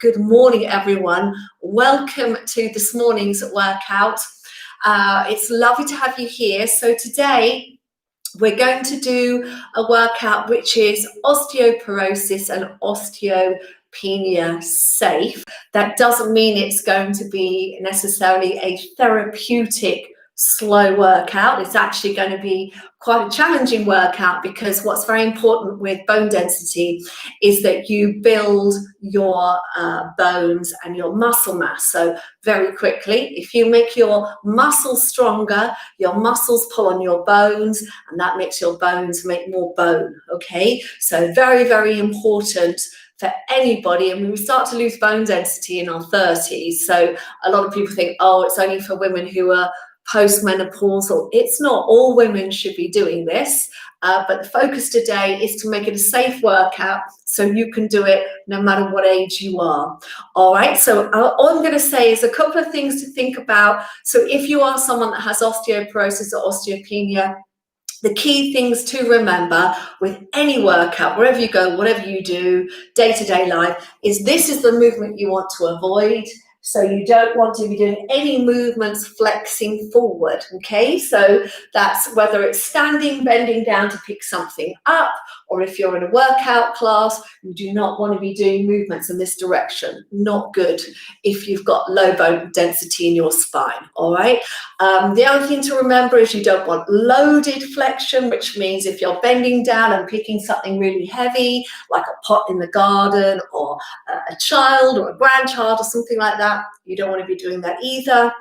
Good morning, everyone. Welcome to this morning's workout. It's lovely to have you here. So today we're going to do a workout which is osteoporosis and osteopenia safe. That doesn't mean it's going to be necessarily a therapeutic slow workout. It's actually going to be quite a challenging workout because what's very important with bone density is that you build your bones and your muscle mass. So very quickly, if you make your muscles stronger, your muscles pull on your bones and that makes your bones make more bone. Okay, so very, very important for anybody. And we start to lose bone density in our 30s. So a lot of people think, oh, it's only for women who are postmenopausal. It's not. All women should be doing this, but the focus today is to make it a safe workout so you can do it no matter what age you are. All right, so all I'm going to say is a couple of things to think about. So if you are someone that has osteoporosis or osteopenia, the key things to remember with any workout, wherever you go, whatever you do, day-to-day life, is this is the movement you want to avoid. So you don't want to be doing any movements flexing forward, okay? So that's whether it's standing, bending down to pick something up, or if you're in a workout class, you do not want to be doing movements in this direction. Not good if you've got low bone density in your spine, all right? The other thing to remember is you don't want loaded flexion, which means if you're bending down and picking something really heavy, like a pot in the garden or a child or a grandchild or something like that, you don't want to be doing that either.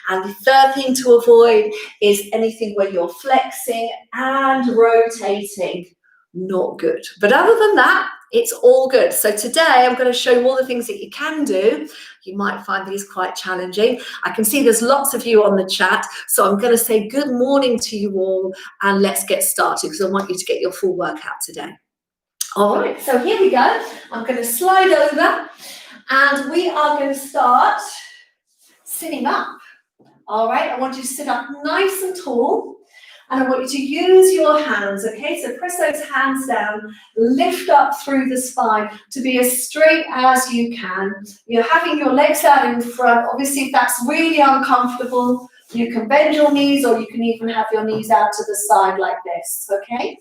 And the third thing to avoid is anything where you're flexing and rotating. Not good. But other than that, it's all good. So today I'm going to show you all the things that you can do. You might find these quite challenging. I can see there's lots of you on the chat. So I'm going to say good morning to you all and let's get started because I want you to get your full workout today. All right, so here we go. I'm going to slide over and we are going to start sitting up. All right, I want you to sit up nice and tall. And I want you to use your hands, okay? So press those hands down, lift up through the spine to be as straight as you can. You're having your legs out in front. Obviously, if that's really uncomfortable, you can bend your knees or you can even have your knees out to the side like this, okay?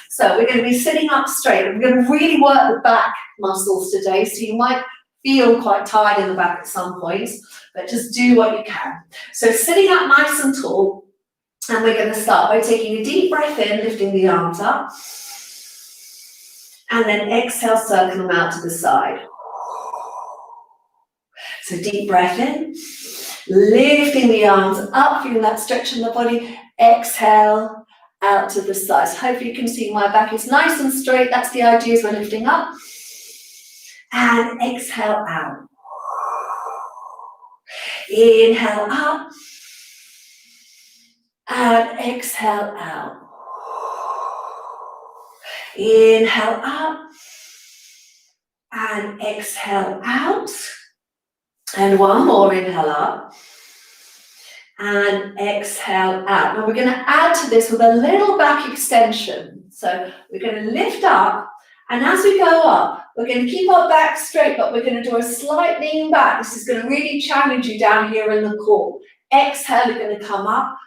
So we're going to be sitting up straight. We're going to really work the back muscles today, so you might feel quite tired in the back at some points, but just do what you can. So sitting up nice and tall. And we're going to start by taking a deep breath in, lifting the arms up. And then exhale, circle them out to the side. So deep breath in, lifting the arms up, feeling that stretch in the body. Exhale, out to the sides. Hopefully you can see my back is nice and straight. That's the idea, as we're lifting up. And exhale out. Inhale up. And exhale out. Inhale up. And exhale out. And one more, inhale up. And exhale out. Now we're going to add to this with a little back extension. So we're going to lift up. And as we go up, we're going to keep our back straight, but we're going to do a slight lean back. This is going to really challenge you down here in the core. Exhale, you're going to come up.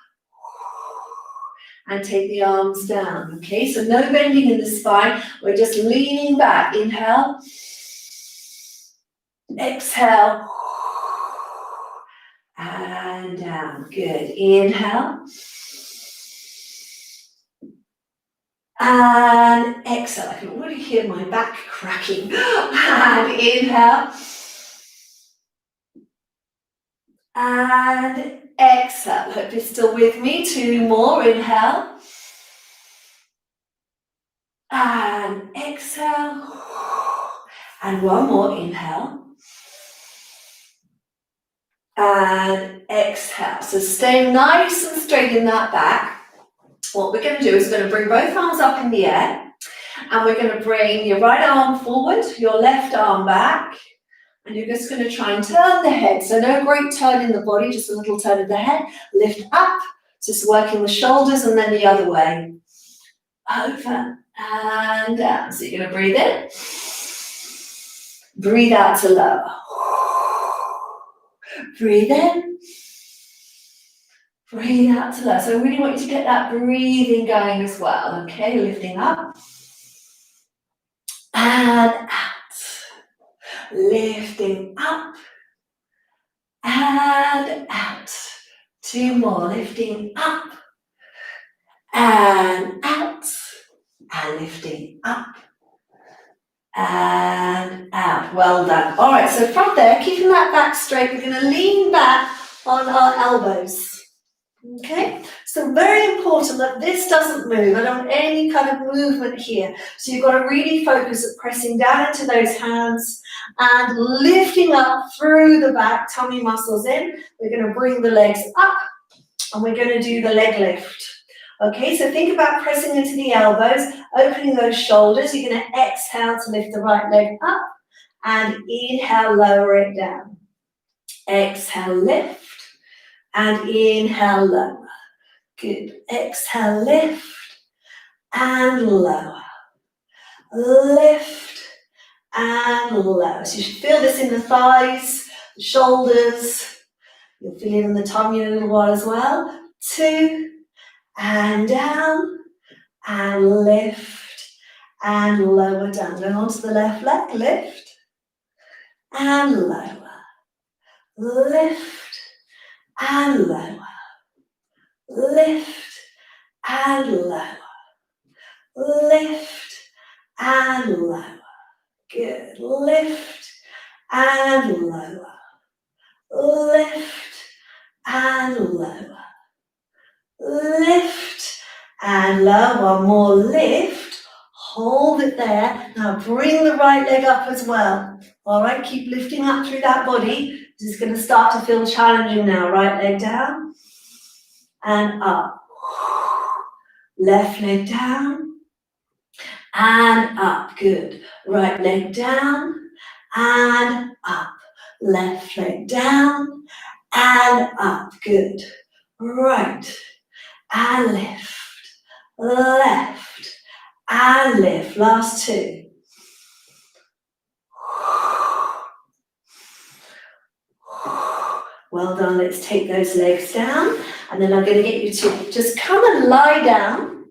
And take the arms down, okay? So no bending in the spine. We're just leaning back. Inhale. Exhale. And down. Good. Inhale. And exhale. I can already hear my back cracking. And inhale. And exhale. Hope you're still with me. Two more. Inhale. And exhale. And one more. Inhale. And exhale. So stay nice and straight in that back. What we're going to do is we're going to bring both arms up in the air. And we're going to bring your right arm forward, your left arm back. And you're just going to try and turn the head. So no great turn in the body, just a little turn of the head. Lift up, just working the shoulders and then the other way. Over and down. So you're going to breathe in. Breathe out to lower. Breathe in. Breathe out to lower. So I really want you to get that breathing going as well. Okay, lifting up. And out. Lifting up. And out. 2 more. Lifting up. And out. And lifting up. And out. Well done. All right, so from there, keeping that back straight, we're going to lean back on our elbows. Okay, so very important that this doesn't move. I don't want any kind of movement here. So you've got to really focus at pressing down into those hands and lifting up through the back, tummy muscles in. We're going to bring the legs up and we're going to do the leg lift. Okay, so think about pressing into the elbows, opening those shoulders. You're going to exhale to lift the right leg up and inhale, lower it down. Exhale, lift and inhale, lower. Good. Exhale, lift and lower. Lift and lower. So you should feel this in the thighs, the shoulders. You'll feel it in the tummy in a little while as well. 2. And down, and lift, and lower down. Going onto the left leg, lift, and lower. Lift, and lower. Lift, and lower. Lift, and lower. Good. Lift, and lower. Lift, and lower. Lift and lower. One more lift. Hold it there. Now bring the right leg up as well. All right, keep lifting up through that body. This is going to start to feel challenging now. Right leg down and up. Left leg down and up. Good. Right leg down and up. Left leg down and up. Good. Right. And lift, left, and lift. Last 2. Well done. Let's take those legs down. And then I'm going to get you to just come and lie down.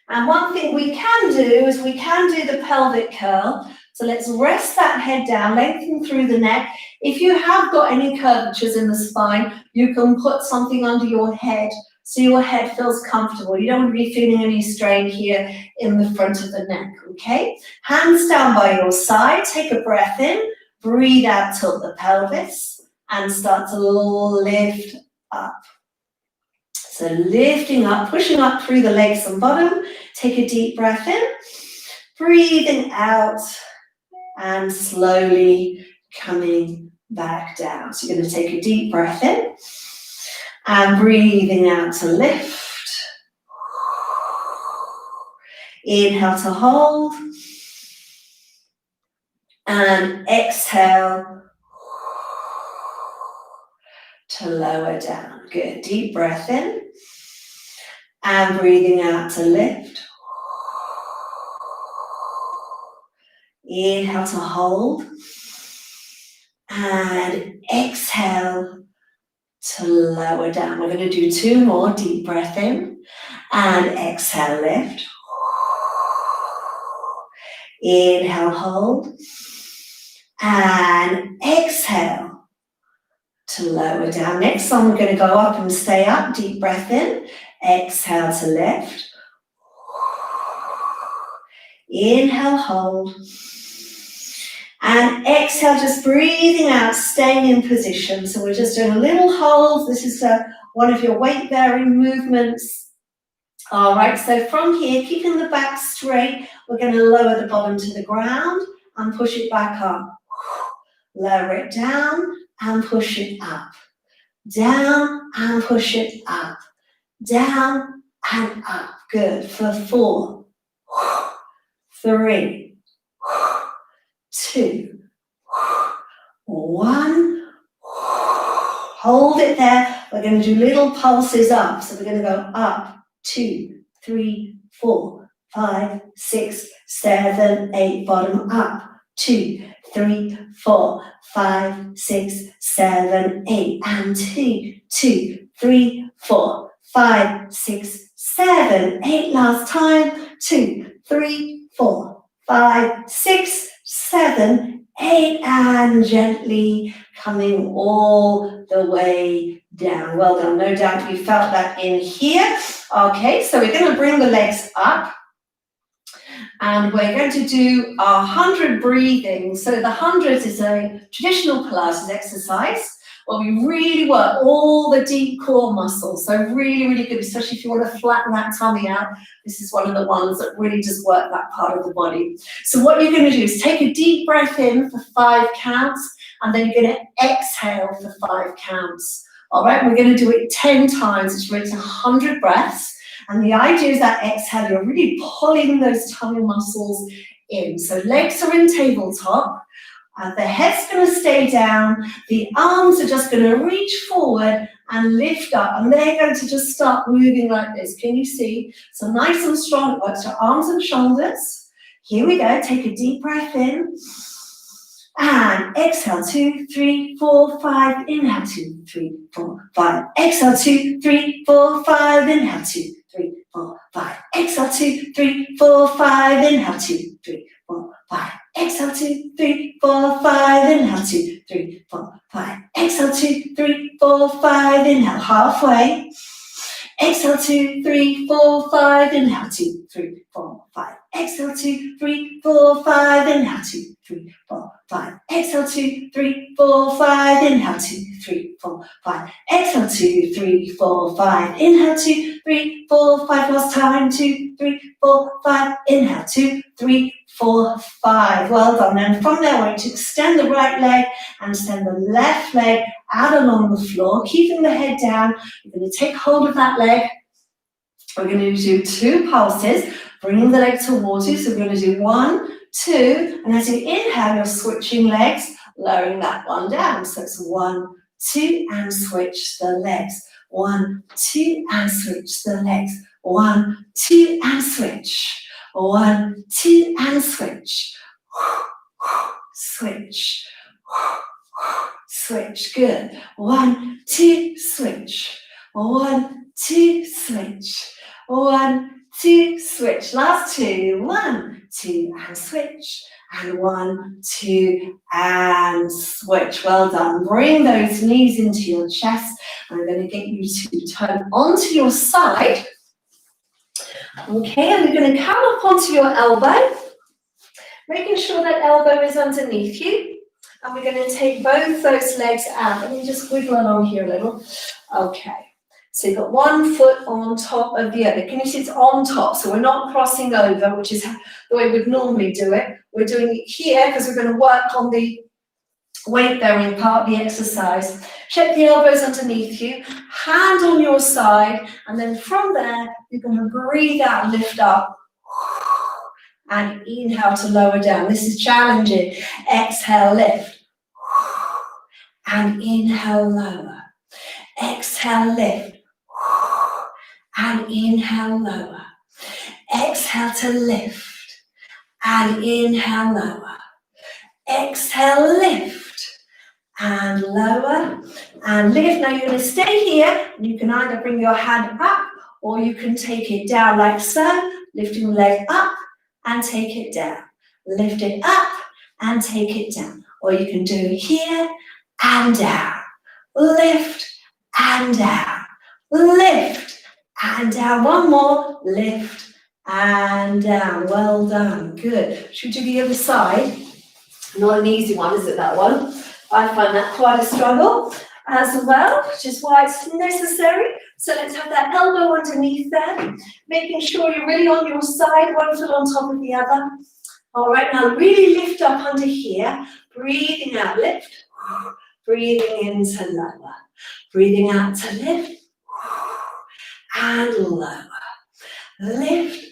And one thing we can do is we can do the pelvic curl. So let's rest that head down, lengthen through the neck. If you have got any curvatures in the spine, you can put something under your head so your head feels comfortable. You don't want to be feeling any strain here in the front of the neck, okay? Hands down by your side. Take a breath in. Breathe out, tilt the pelvis, and start to lift up. So lifting up, pushing up through the legs and bottom. Take a deep breath in. Breathing out and slowly coming back down. So you're going to take a deep breath in. And breathing out to lift. Inhale to hold. And exhale to lower down. Good. Deep breath in. And breathing out to lift. Inhale to hold. And exhale to lower down. We're going to do 2 more. Deep breath in and exhale, lift. Inhale, hold. And exhale to lower down. Next one, we're going to go up and stay up. Deep breath in. Exhale to lift. Inhale, hold. And exhale, just breathing out, staying in position. So we're just doing a little hold. This is one of your weight-bearing movements. All right, so from here, keeping the back straight, we're going to lower the bottom to the ground and push it back up. Lower it down and push it up. Down and push it up. Down and up. Good. For 4, 3, 2, 1. Hold it there. We're going to do little pulses up. So we're going to go up, 2, 3, 4, 5, 6, 7, 8. Bottom up, 2, 3, 4, 5, 6, 7, 8, and 2, 2, 3, 4, 5, 6, 7, 8, last time, 2, 3, 4, 5, 6, 7, 8, and gently coming all the way down. Well done, no doubt you felt that in here. Okay, so we're going to bring the legs up. And we're going to do our 100 breathing. So the 100 is a traditional Pilates exercise where we really work all the deep core muscles. So really, really good, especially if you want to flatten that tummy out. This is one of the ones that really does work that part of the body. So what you're going to do is take a deep breath in for 5 counts, and then you're going to exhale for 5 counts. All right, we're going to do it 10 times, which makes 100 breaths. And the idea is that exhale, you're really pulling those tummy muscles in. So legs are in tabletop. The head's going to stay down. The arms are just going to reach forward and lift up. And they're going to just start moving like this. Can you see? So nice and strong. It works your arms and shoulders. Here we go. Take a deep breath in. And exhale, 2, 3, 4, 5. Inhale, 2, 3, 4, 5. Exhale, 2, 3, 4, 5. Inhale, 2, 3, 4, 5. Exhale, 2, 3, 4, 5. Inhale, 2, 3, 4, 5. Exhale, 2, 3, 4, 5. Inhale, 2, 3, 4, 5. Exhale, 2, 3, 4, 5. Inhale, halfway. Exhale, 2, 3, 4, 5. Inhale, 2, 3, 4, 5. Exhale, 2, 3, 4, 5. Inhale, 2, 3, 4, 5. Exhale, 2, 3, 4, 5. Inhale, 2, 3, 4, 5. Exhale, 2, 3, 4, 5. Inhale, 2, 3, 4, 5. Last time, 2, 3, 4, 5. Inhale, 2, 3, 4, 5. Well done. And from there, we're going to extend the right leg and send the left leg out along the floor, keeping the head down. You're going to take hold of that leg. We're going to do 2 pulses, bringing the leg towards you. So we're going to do 1, 2, and as you inhale, you're switching legs, lowering that one down. So it's 1, 2, and switch the legs. 1, 2, and switch the legs. 1, 2, and switch. 1, 2, and switch. Switch. Switch. Good. 1, 2, switch. 1, 2, switch. 1, 2, switch. Last 2. 1, 2, and switch. And 1, 2, and switch. Well done. Bring those knees into your chest. I'm going to get you to turn onto your side. Okay, and we're going to come up onto your elbow, making sure that elbow is underneath you. And we're going to take both those legs out. Let me just wiggle along here a little. Okay. So you've got one foot on top of the other. Can you see it's on top? So we're not crossing over, which is the way we'd normally do it. We're doing it here because we're going to work on the weight-bearing part of the exercise. Check the elbows underneath you, hand on your side, and then from there, you're going to breathe out, lift up, and inhale to lower down. This is challenging. Exhale, lift, and inhale, lower. Exhale, lift. And inhale, lower. Exhale to lift. And inhale, lower. Exhale, lift. And lower. And lift. Now you're going to stay here. You can either bring your hand up or you can take it down like so. Lifting the leg up and take it down. Lift it up and take it down. Or you can do it here and down. Lift and down. Lift and down. One more. Lift and down. Well done. Good. Should we do the other side? Not an easy one, is it, that one? I find that quite a struggle as well, which is why it's necessary. So let's have that elbow underneath there, making sure you're really on your side, one foot on top of the other. All right, now really lift up under here. Breathing out, lift. Breathing in to lower. Breathing out to lift. And lower. Lift.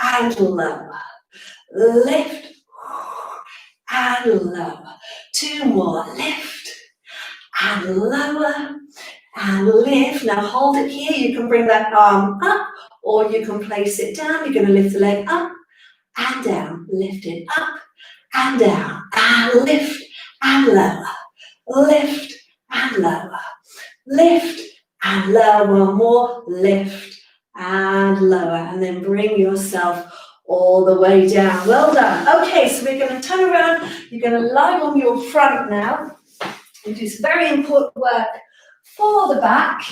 And lower. Lift. And lower. 2 more. Lift. And lower. And lift. Now hold it here. You can bring that arm up or you can place it down. You're going to lift the leg up and down. Lift it up and down, and lift and lower, lift and lower, lift and lower, one more, lift and lower, and then bring yourself all the way down. Well done. Okay, so we're going to turn around. You're going to lie on your front now and do some very important work for the back.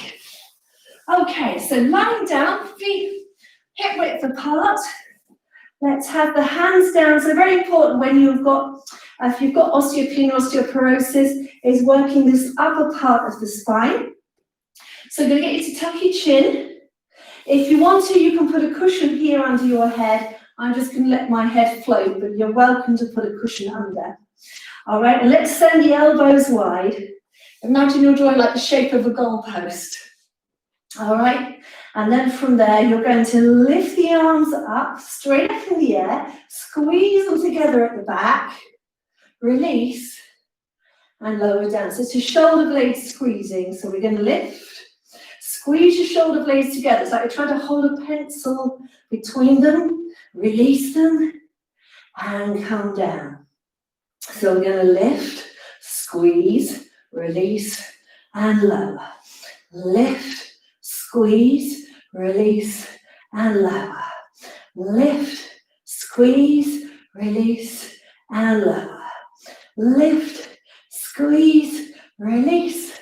Okay, so lying down, feet hip width apart. Let's have the hands down. So very important when you've got, if you've got osteopenia, osteoporosis, is working this upper part of the spine. So I'm going to get you to tuck your chin. If you want to, you can put a cushion here under your head. I'm just going to let my head float, but you're welcome to put a cushion under. All right, and let's send the elbows wide. Imagine you're drawing like the shape of a goalpost. All right, and then from there, you're going to lift the arms up, straight up in the air, squeeze them together at the back, release, and lower down. So it's a shoulder blade squeezing. So we're going to lift, squeeze your shoulder blades together. It's like you're trying to hold a pencil between them, release them, and come down. So we're going to lift, squeeze, release, and lower. Lift, squeeze, release, and lower. Lift, squeeze, release, and lower. Lift, squeeze, release,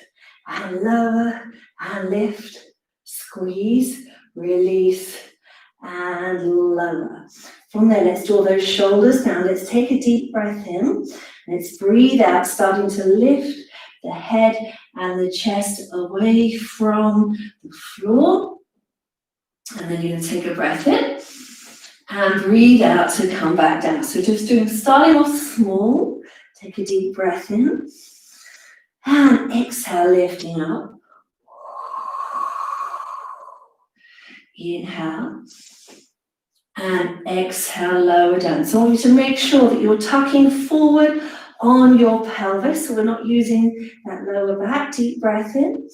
and lower, and lift, squeeze, release, and lower. From there, let's draw those shoulders down. Let's take a deep breath in. Let's breathe out, starting to lift the head and the chest away from the floor. And then you're going to take a breath in and breathe out to come back down. So just starting off small. Take a deep breath in and exhale, lifting up. Inhale and exhale, lower down. So I want you to make sure that you're tucking forward on your pelvis, so we're not using that lower back. Deep breath in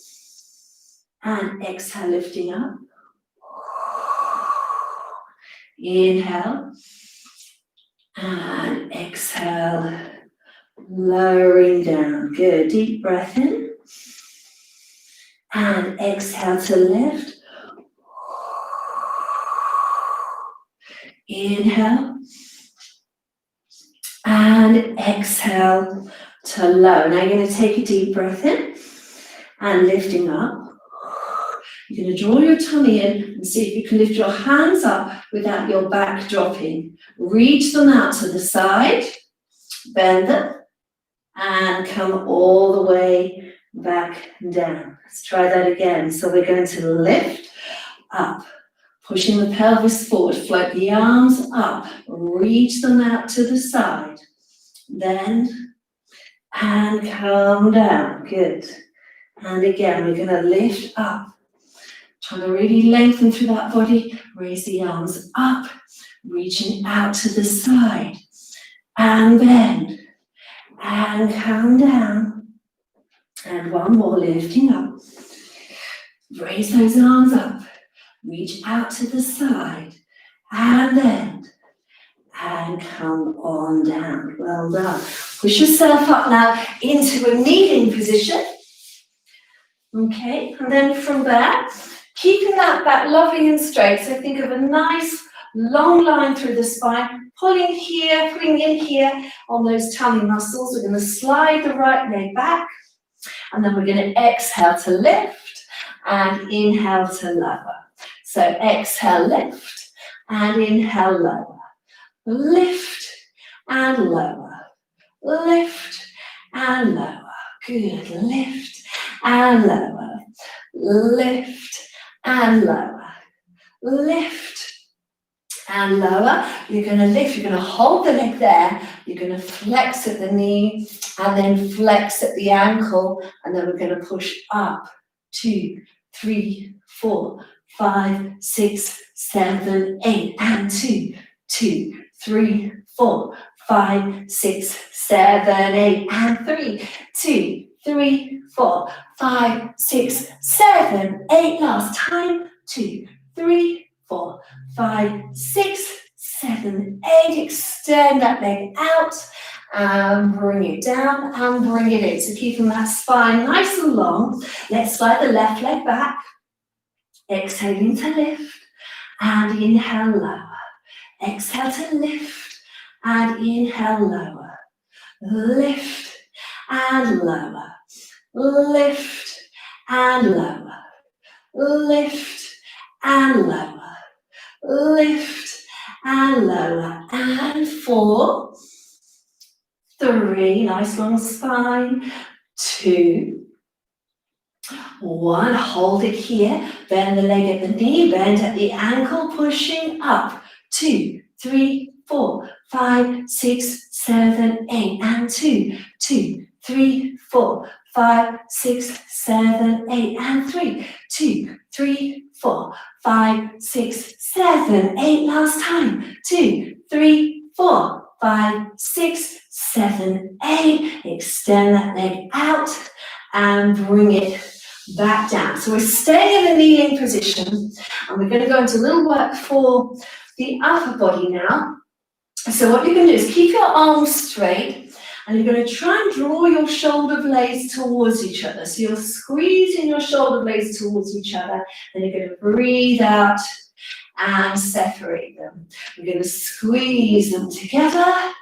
and exhale, lifting up. Inhale and exhale, lowering down. Good. Deep breath in and exhale to lift. Inhale and exhale to low. Now you're going to take a deep breath in and lifting up. You're going to draw your tummy in and see if you can lift your hands up without your back dropping. Reach them out to the side, bend them, and come all the way back down. Let's try that again. So we're going to lift up, pushing the pelvis forward, float the arms up, reach them out to the side, bend, and come down. Good. And again, we're going to lift up, trying to really lengthen through that body, raise the arms up, reaching out to the side, and bend, and come down. And one more, lifting up, raise those arms up, reach out to the side, and bend, and come on down. Well done. Push yourself up now into a kneeling position. Okay, and then from there, keeping that back lovely and straight. So think of a nice long line through the spine, pulling here, pulling in here on those tummy muscles. We're going to slide the right leg back, and then we're going to exhale to lift and inhale to lower. So exhale, lift, and inhale, lower. Lift and lower. Lift and lower. Good. Lift and lower. Lift and lower. Lift and lower. You're going to lift. You're going to hold the leg there. You're going to flex at the knee and then flex at the ankle. And then we're going to push up. 2, 3, 4, 5, 6, 7, 8. And 2, 2, 3, 4, 5, 6, 7, 8. And 3, 2, 3, 4, 5, 6, 7, 8. Last time. 2, 3, 4, 5, 6, 7, 8. Extend that leg out and bring it down and bring it in. So keeping that spine nice and long. Let's slide the left leg back. Exhaling to lift and inhale lower. Exhale to lift and inhale lower. Lift and lower. Lift and lower. Lift and lower. Lift and lower. And 4, 3, nice long spine. 2, 1, hold it here. Bend the leg at the knee, bend at the ankle, pushing up. 2, 3, 4, 5, 6, 7, 8, and 2, 2, 3, 4, 5, 6, 7, 8, and 3, 2, 3, 4, 5, 6, 7, 8. Last time. 2, 3, 4, 5, 6, 7, 8. Extend that leg out and bring it back down. So we're staying in the kneeling position, and we're going to go into a little work for the upper body now. So what you're going to do is keep your arms straight, and you're going to try and draw your shoulder blades towards each other. So you're squeezing your shoulder blades towards each other, and you're going to breathe out and separate them. We're going to squeeze them together,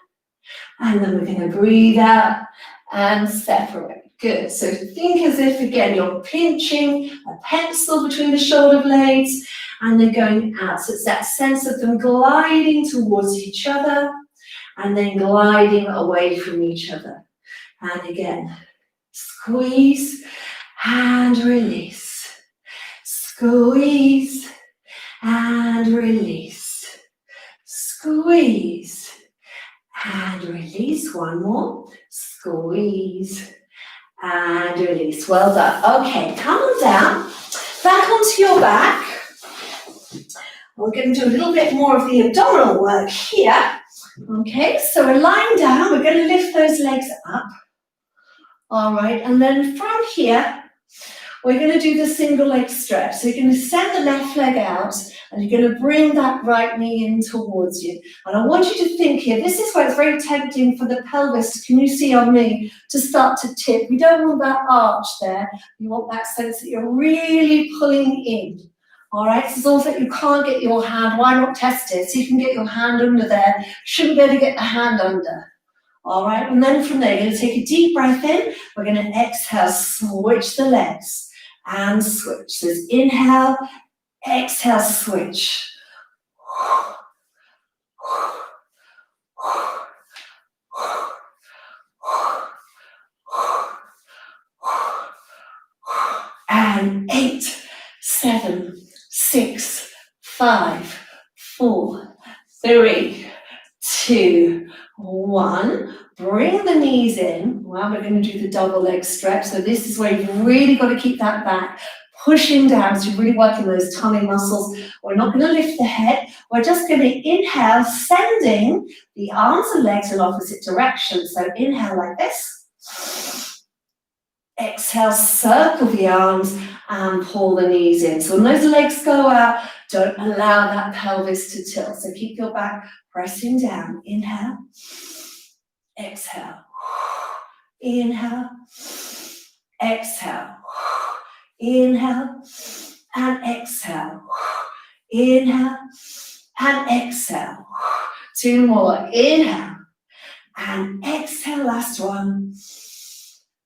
and then we're going to breathe out and separate. Good. So think as if, again, you're pinching a pencil between the shoulder blades and they're going out. So it's that sense of them gliding towards each other and then gliding away from each other. And again, squeeze and release. Squeeze and release. Squeeze and release. One more. Squeeze and release. Well done. Okay, come on down, back onto your back. We're going to do a little bit more of the abdominal work here. Okay, so we're lying down. We're going to lift those legs up. All right, and then from here, we're going to do the single leg stretch. So you're going to send the left leg out, and you're going to bring that right knee in towards you. And I want you to think here, this is where it's very tempting for the pelvis, can you see on me, to start to tip. We don't want that arch there. You want that sense that you're really pulling in. All right, so it's also that you can't get your hand, why not test it? So you can get your hand under there. Shouldn't be able to get the hand under. All right, and then from there, you're going to take a deep breath in. We're going to exhale, switch the legs and switch. So it's inhale, exhale, switch. And 8, 7, 6, 5, 4, 3, 2, 1. Bring the knees in. Well, we're going to do the double leg stretch. So this is where you've really got to keep that back, pushing down. So you're really working those tummy muscles. We're not going to lift the head. We're just going to inhale, sending the arms and legs in opposite directions. So inhale like this. Exhale, circle the arms and pull the knees in. So when those legs go out, don't allow that pelvis to tilt. So keep your back pressing down. Inhale. Exhale. Inhale. Exhale. Inhale and exhale. Inhale and exhale. 2 more. Inhale and exhale. Last one.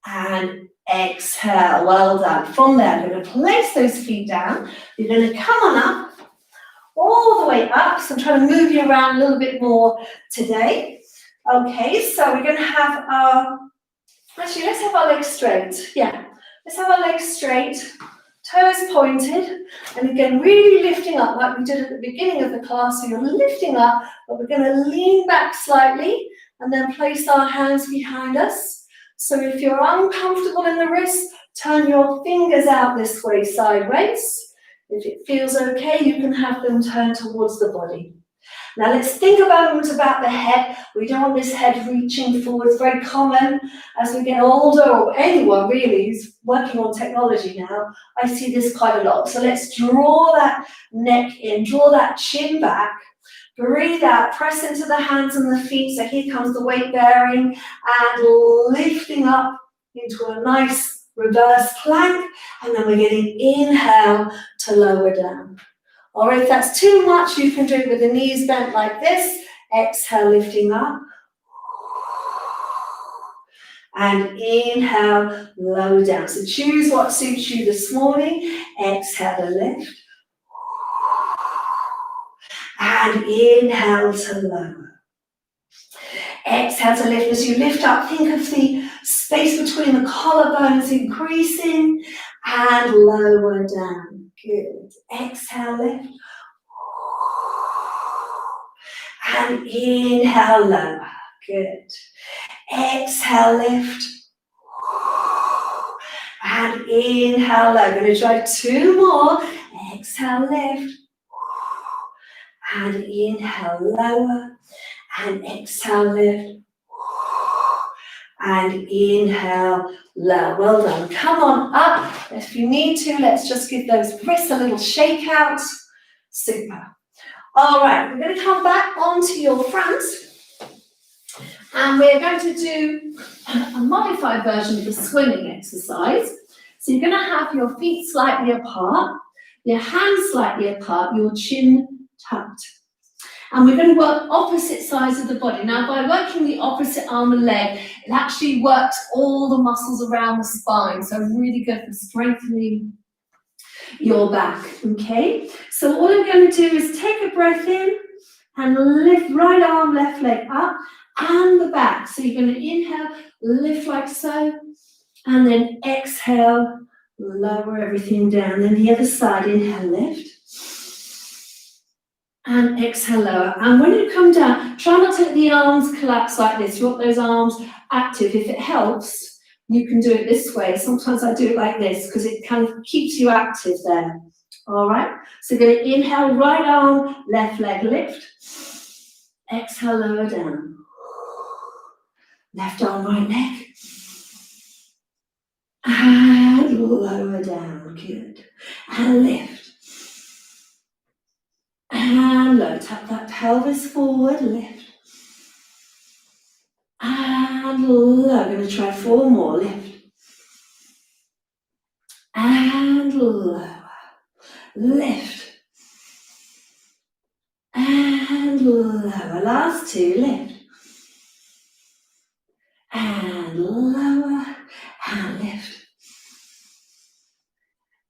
And exhale. Well done. From there, I'm going to place those feet down. You're going to come on up, all the way up. So I'm trying to move you around a little bit more today. Okay, so we're going to have our, actually, let's have our legs straight. Yeah, let's have our legs straight, toes pointed, and again, really lifting up like we did at the beginning of the class. So you're lifting up, but we're going to lean back slightly and then place our hands behind us. So if you're uncomfortable in the wrists, turn your fingers out this way, sideways. If it feels okay, you can have them turn towards the body. Now let's think about the head. We don't want this head reaching forward. It's very common as we get older, or anyone really who's working on technology now. I see this quite a lot. So let's draw that neck in, draw that chin back. Breathe out, press into the hands and the feet. So here comes the weight bearing and lifting up into a nice reverse plank. And then we're getting inhale to lower down. Or if that's too much, you can do it with the knees bent like this. Exhale, lifting up. And inhale, lower down. So choose what suits you this morning. Exhale to lift. And inhale to lower. Exhale to lift. As you lift up, think of the space between the collarbones increasing and lower down. Good. Exhale, lift. And inhale, lower. Good. Exhale, lift. And inhale, lower. Going to try two more. Exhale, lift. And inhale, lower. And exhale, lift. And inhale, lower. Well done. Come on up. If you need to, let's just give those wrists a little shake out. Super. All right, we're going to come back onto your front. And we're going to do a modified version of the swimming exercise. So you're going to have your feet slightly apart, your hands slightly apart, your chin tucked. And we're going to work opposite sides of the body. Now, by working the opposite arm and leg, it actually works all the muscles around the spine. So really good for strengthening your back, okay? So all I'm going to do is take a breath in and lift right arm, left leg up and the back. So you're going to inhale, lift like so, and then exhale, lower everything down. Then the other side, inhale, lift. And exhale, lower. And when you come down, try not to let the arms collapse like this. You want those arms active. If it helps, you can do it this way. Sometimes I do it like this because it kind of keeps you active there. All right? So you're going to inhale, right arm, left leg, lift. Exhale, lower down. Left arm, right leg. And lower down. Good. And lift. And low, tap that pelvis forward, lift. And low, going to try four more, lift. And lower, lift. And lower, last two, lift. And lower, and lift.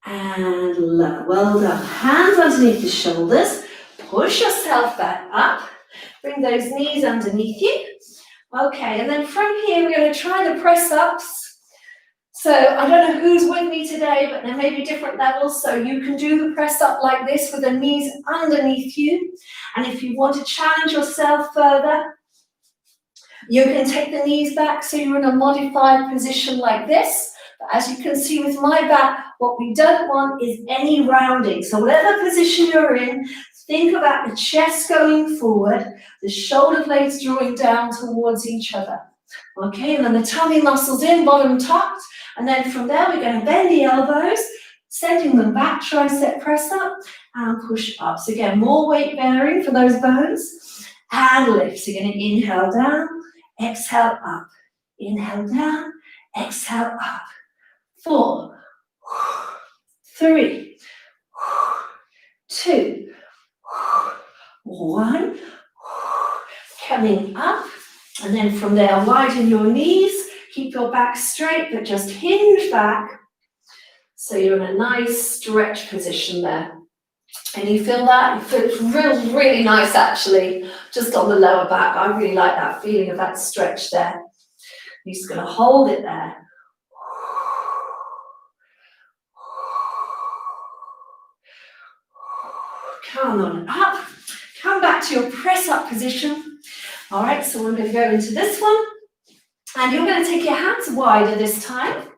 And lower, well done. Hands underneath the shoulders. Push yourself back up. Bring those knees underneath you. Okay, and then from here we're going to try the press-ups. So I don't know who's with me today, but there may be different levels. So you can do the press-up like this with the knees underneath you. And if you want to challenge yourself further, you can take the knees back so you're in a modified position like this. But as you can see with my back, what we don't want is any rounding. So whatever position you're in, think about the chest going forward, the shoulder blades drawing down towards each other. Okay, and then the tummy muscles in, bottom tucked. And then from there, we're going to bend the elbows, sending them back, tricep press up, and push up. So again, more weight bearing for those bones. And lift. So you're going to inhale down, exhale up. Inhale down, exhale up. 4, 3, 2, 1. Coming up, and then from there, widen your knees. Keep your back straight, but just hinge back. So you're in a nice stretch position there. And you feel that? It feels really nice, actually, just on the lower back. I really like that feeling of that stretch there. You're just going to hold it there. Come on up. Come back to your press-up position. All right, so we're going to go into this one. And you're going to take your hands wider this time.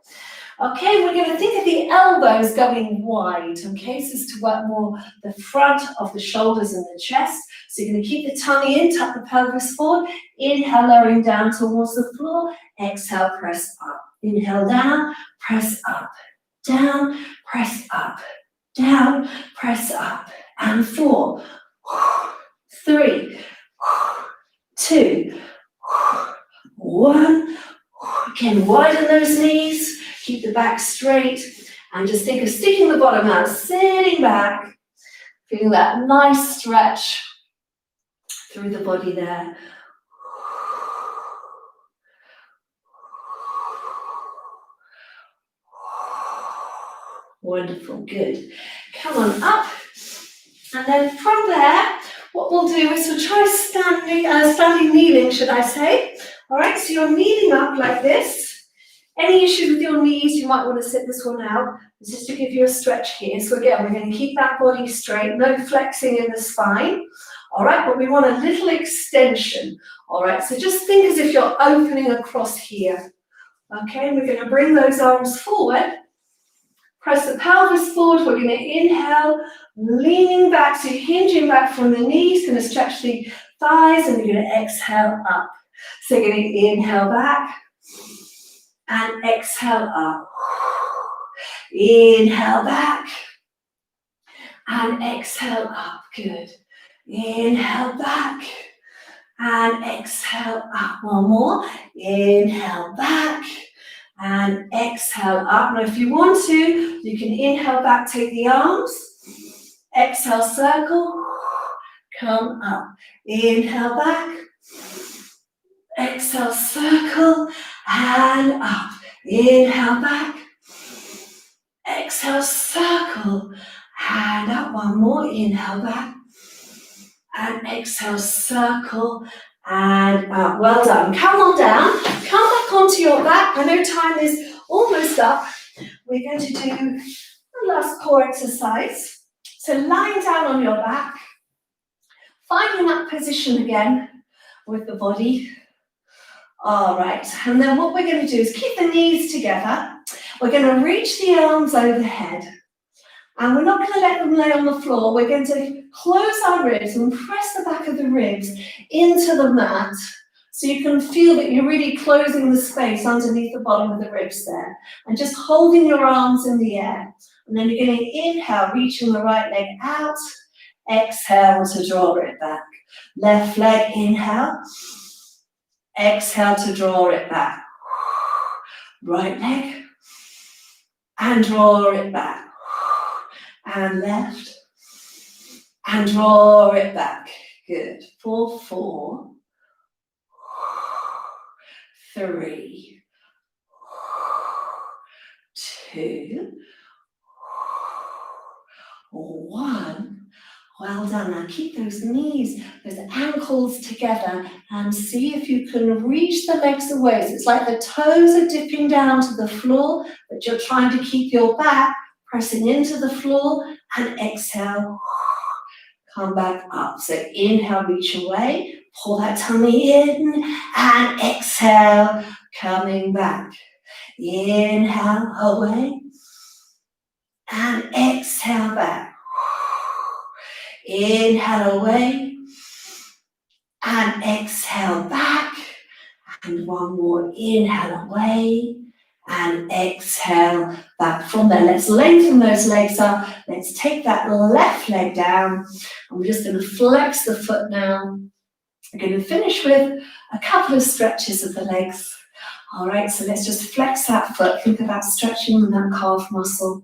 Okay, we're going to think of the elbows going wide. Okay, so this is to work more the front of the shoulders and the chest. So you're going to keep the tummy in, tuck the pelvis forward. Inhale, lowering down towards the floor. Exhale, press up. Inhale, down, press up. Down, press up. Down, press up. And 4, 3, 2, 1. Again, widen those knees. Keep the back straight. And just think of sticking the bottom out, sitting back. Feeling that nice stretch through the body there. Wonderful, good. Come on up. And then from there, what we'll do is we'll try standing kneeling, should I say. All right, so you're kneeling up like this. Any issues with your knees, you might want to sit this one out. It's just to give you a stretch here. So again, we're going to keep that body straight, no flexing in the spine. All right, but we want a little extension. All right, so just think as if you're opening across here. Okay, and we're going to bring those arms forward. Press the pelvis forward. We're going to inhale, leaning back, so you're hinging back from the knees, going to stretch the thighs, and you're going to exhale up. So you're going to inhale back and exhale up. Inhale back and exhale up. Good. Inhale back and exhale up. One more. Inhale back and exhale up. Now if you want to, you can inhale back, take the arms. Exhale, circle. Come up. Inhale back. Exhale, circle. And up. Inhale back. Exhale, circle. And up. One more. Inhale back. And exhale, circle. And up. Well done. Come on down. Come back onto your back. I know time is almost up. We're going to do the last core exercise. So lying down on your back. Finding that position again with the body. All right, and then what we're going to do is keep the knees together. We're going to reach the arms overhead. And we're not going to let them lay on the floor. We're going to close our ribs and press the back of the ribs into the mat. So you can feel that you're really closing the space underneath the bottom of the ribs there. And just holding your arms in the air. And then you're going to inhale, reaching the right leg out. Exhale to draw it back. Left leg, inhale. Exhale to draw it back. Right leg. And draw it back. And left. And draw it back. Good. 4, 4. 3. 2. 1. Well done. Now keep those knees, those ankles together and see if you can reach the legs away. So it's like the toes are dipping down to the floor, but you're trying to keep your back pressing into the floor, and exhale. Come back up. So inhale, reach away, pull that tummy in, and exhale, coming back. Inhale away, and exhale back. Inhale away and exhale back, and one more. Inhale away and exhale back. From there, let's lengthen those legs up. Let's take that left leg down, and we're just going to flex the foot now. We're going to finish with a couple of stretches of the legs. All right, so let's just flex that foot. Think about stretching that calf muscle.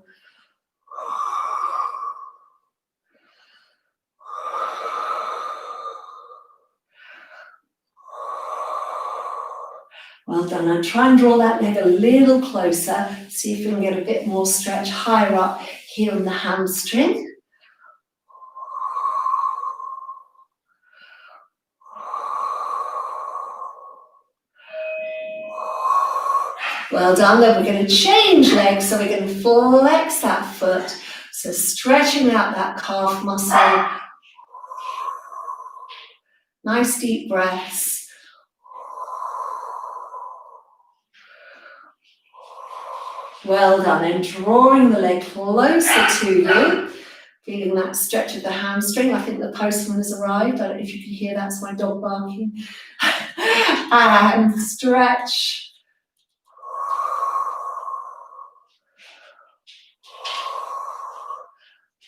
Well done. And try and draw that leg a little closer. See if you can get a bit more stretch higher up here on the hamstring. Well done. Then we're going to change legs. So we're going to flex that foot. So stretching out that calf muscle. Nice deep breaths. Well done, and drawing the leg closer to you. Feeling that stretch of the hamstring. I think the postman has arrived. I don't know if you can hear, that's my dog barking. And stretch.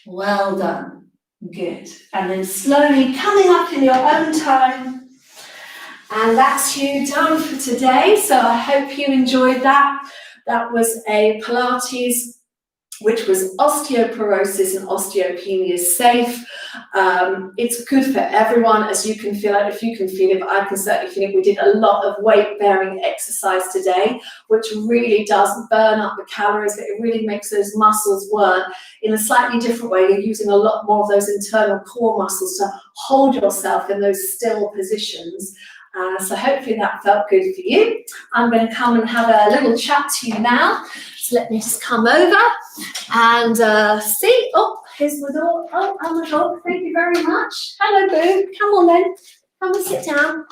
Well done. Good. And then slowly coming up in your own time. And that's you done for today. So I hope you enjoyed that. That was a Pilates, which was osteoporosis and osteopenia safe. It's good for everyone, as you can feel it. If you can feel it, but I can certainly feel it. We did a lot of weight-bearing exercise today, which really does burn up the calories, but it really makes those muscles work in a slightly different way. You're using a lot more of those internal core muscles to hold yourself in those still positions. So hopefully that felt good for you. I'm going to come and have a little chat to you now. So let me just come over and see. Oh, here's my dog. Oh, I'm a dog. Thank you very much. Hello, Boo. Come on then. Come and sit down.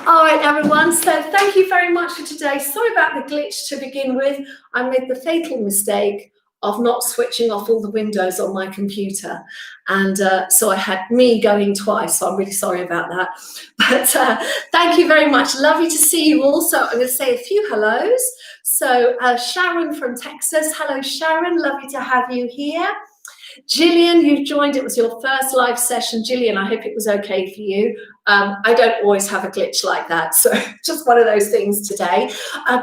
All right, everyone. So thank you very much for today. Sorry about the glitch to begin with. I made the fatal mistake of not switching off all the windows on my computer. And so I had me going twice, so I'm really sorry about that. But thank you very much. Lovely to see you all. So I'm going to say a few hellos. So Sharon from Texas. Hello, Sharon. Lovely to have you here. Gillian, you joined. It was your first live session. Gillian, I hope it was okay for you. I don't always have a glitch like that, so just one of those things today.